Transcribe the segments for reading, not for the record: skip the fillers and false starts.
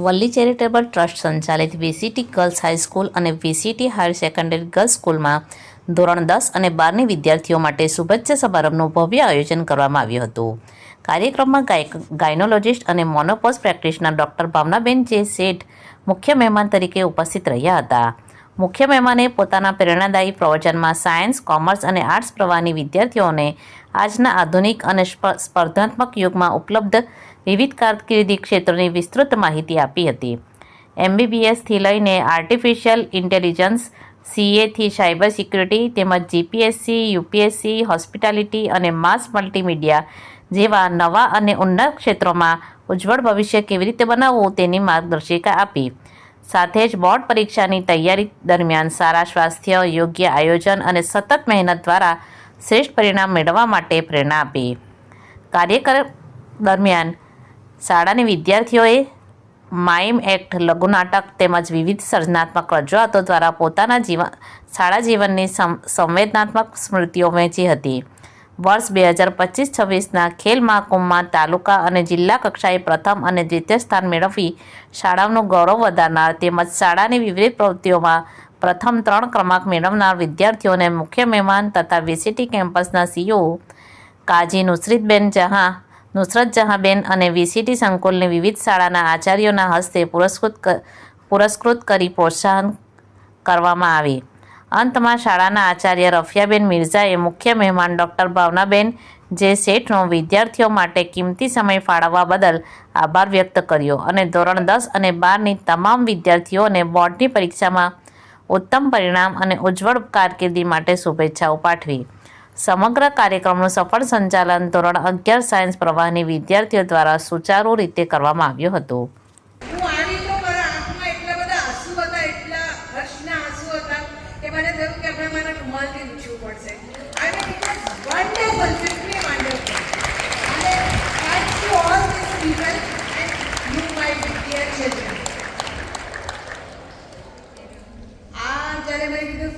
વલ્લી charitable trust સંચાલિત VCT girls high school અને VCT higher secondary girls સ્કૂલમાં ધોરણ 10 અને 12ની વિદ્યાર્થીઓ માટે શુભેચ્છા સમારંભનું ભવ્ય આયોજન કરવામાં આવ્યું હતું. કાર્યક્રમમાં ગાયનોલોજિસ્ટ અને મોનોપોઝ પ્રેક્ટિશનર ડૉક્ટર ભાવનાબેન જે શેઠ મુખ્ય મહેમાન તરીકે ઉપસ્થિત રહ્યા હતા. મુખ્ય મહેમાને પોતાના પ્રેરણાદાયી પ્રવચનમાં સાયન્સ, કોમર્સ અને આર્ટ્સ પ્રવાહની વિદ્યાર્થીઓને આજના આધુનિક અને સ્પર્ધાત્મક યુગમાં ઉપલબ્ધ વિવિધ કારકિર્દી ક્ષેત્રોની વિસ્તૃત માહિતી આપી હતી. MBBSથી લઈને આર્ટિફિશિયલ ઇન્ટેલિજન્સ, CAથી સાયબર સિક્યુરિટી તેમજ GPSC, UPSC, હોસ્પિટાલિટી અને માસ મલ્ટીમીડિયા જેવા નવા અને ઉન્નત ક્ષેત્રોમાં ઉજ્જવળ ભવિષ્ય કેવી રીતે બનાવવું તેની માર્ગદર્શિકા આપી. સાથે જ બોર્ડ પરીક્ષાની તૈયારી દરમિયાન સારા સ્વાસ્થ્ય, યોગ્ય આયોજન અને સતત મહેનત દ્વારા શ્રેષ્ઠ પરિણામ મેળવવા માટે પ્રેરણા આપી. કાર્યક્રમ દરમિયાન શાળાની વિદ્યાર્થીઓએ માઇમ એક્ટ, લઘુનાટક તેમજ વિવિધ સર્જનાત્મક રજૂઆતો દ્વારા પોતાના શાળા જીવનની સંવેદનાત્મક સ્મૃતિઓ વહેંચી હતી. વર્ષ 2025-26ના ખેલ મહાકુંભમાં તાલુકા અને જિલ્લા કક્ષાએ પ્રથમ અને દ્વિતીય સ્થાન મેળવી શાળાનું ગૌરવ વધારનાર તેમજ શાળાની વિવિધ પ્રવૃત્તિઓમાં પ્રથમ 3 ક્રમાંક મેળવનાર વિદ્યાર્થીઓને મુખ્ય મહેમાન તથા વીસીટી કેમ્પસના CEO કાજી નુસરત જહાંબેન અને વીસીટી સંકુલની વિવિધ શાળાના આચાર્યોના હસ્તે પુરસ્કૃત કરી પ્રોત્સાહન કરવામાં આવી. અંતમાં શાળાના આચાર્ય રફિયાબેન મિર્ઝાએ મુખ્ય મહેમાન ડૉક્ટર ભાવનાબેન જે શેઠનો વિદ્યાર્થીઓ માટે કિંમતી સમય ફાળવવા બદલ આભાર વ્યક્ત કર્યો અને ધોરણ 10 અને 12ની તમામ વિદ્યાર્થીઓને બોર્ડની પરીક્ષામાં ઉત્તમ પરિણામ અને ઉજ્જવળ કારકિર્દી માટે શુભેચ્છાઓ પાઠવી. સમગ્ર કાર્યક્રમનું સફળ સંચાલન ધોરણ 11 સાયન્સ પ્રવાહની વિદ્યાર્થીઓ દ્વારા સુચારુ રીતે કરવામાં આવ્યું હતું.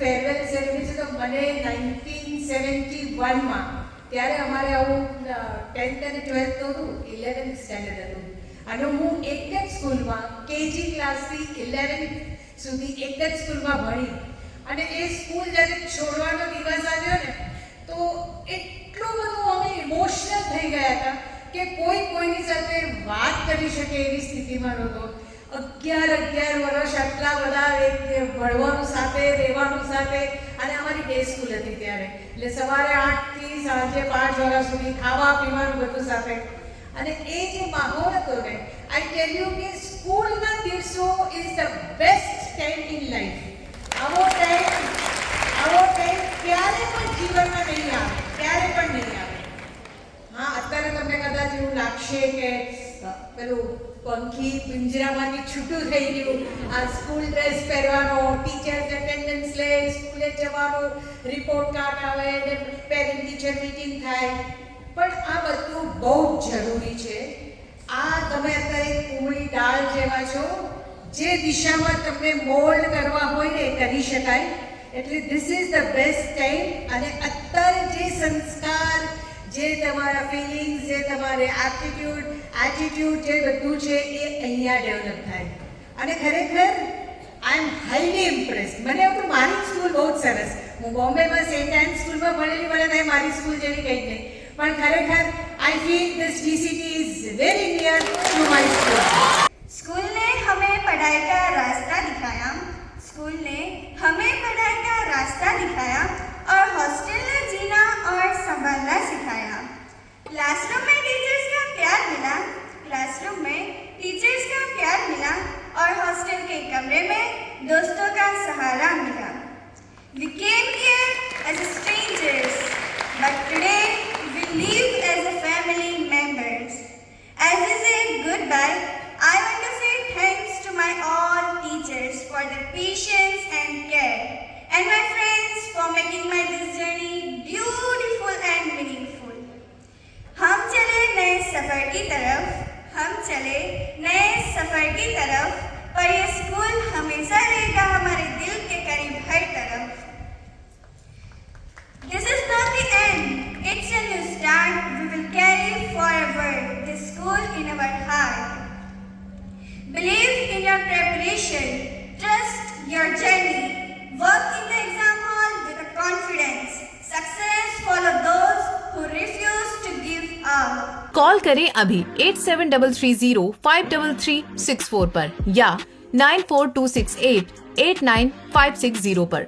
ફેરવેલ સેરેમની તો મને 1971માં ત્યારે અમારે આવું 10th અને 12th હતું, 11th સ્ટેન્ડર્ડ હતું અને હું એક જ સ્કૂલમાં KG ક્લાસથી 11th સુધી એક જ સ્કૂલમાં ભણી અને એ સ્કૂલ જ્યારે છોડવાનો દિવસ આવ્યો ને તો એટલું બધું અમે ઇમોશનલ થઈ ગયા હતા કે કોઈની સાથે વાત કરી શકે એવી સ્થિતિમાં નહોતો. 11 વર્ષ આટલા બધા ભણવાનું સાથે, રહેવાનું સાથે અને અમારી ડે સ્કૂલ હતી ત્યારે એટલે સવારે 8થી સાંજે 5 વાગ્યા સુધી ખાવા પીવાનું બધું સાથે અને એ જે માહોલ હતો ને, આઈ ટેલ યુ કે સ્કૂલના દિવસો is the best time in life. આવો ટાઈમ ક્યારે પણ જીવનમાં નહીં આવે, ક્યારે પણ નહીં આવે. હા, અત્યારે તમને કદાચ એવું લાગશે કે પેલું પંખી પિંજરામાંથી છૂટું થઈ ગયું, આ સ્કૂલ ડ્રેસ પહેરવાનો, ટીચર્સ એટેન્ડન્સ લે, સ્કૂલે જવાનું, રિપોર્ટ કાર્ડ આવે ને પેરેન્ટ ટીચર મીટિંગ થાય, પણ આ બધું બહુ જ જરૂરી છે. આ તમે અત્યારે કુમળી દાળ જેવા છો, જે દિશામાં તમને મોલ્ડ કરવા હોય ને એ કરી શકાય. એટલે this is the best time અને અત્યારે જે સંસ્કાર, જે તમારા ફિલિંગ્સ, જે તમારે એટીટ્યુડ જે બધું છે એ અહીંયા ડેવલપ થાય અને ખરેખર આઈ એમ હાઈલી ઇમ્પ્રેસ્ડ. મને એવું કે મારી સ્કૂલ બહુ જ સરસ, હું બોમ્બેમાં સેન્ટ એન સ્કૂલમાં ભણેલી, મને થાય મારી સ્કૂલ જેવી કંઈ નહીં, પણ ખરેખર I feel this VCT is very near to my school. School ने हमें पढ़ाई का रास्ता दिखाया, स्कूल ने हमें पढ़ाई का रास्ता दिखाया और हॉस्टल में जीना और संभालना सिखाया. क्लासरूम में टीचर्स का प्यार मिला, क्लासरूम में टीचर्स का प्यार मिला और हॉस्टल के कमरे में दोस्तों का सहारा मिला. We came here as strangers, but today we live as a family members. As we say goodbye, I want to say thanks to my all teachers for their patience and care, and my friends for making my this journey beautiful and meaningful. हम चले नए सफर की तरफ, पर ये school हमेशा रहेगा हमारे दिल के करीब. your preparation. Trust your journey. Work in the exam hall with a confidence. Success follow those who refuse to give up. Call करें अभी 8733053364 पर या 9426889560 पर।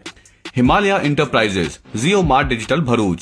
हिमालय इंटरप्राइजेज, जियो मार्ट डिजिटल भरूच,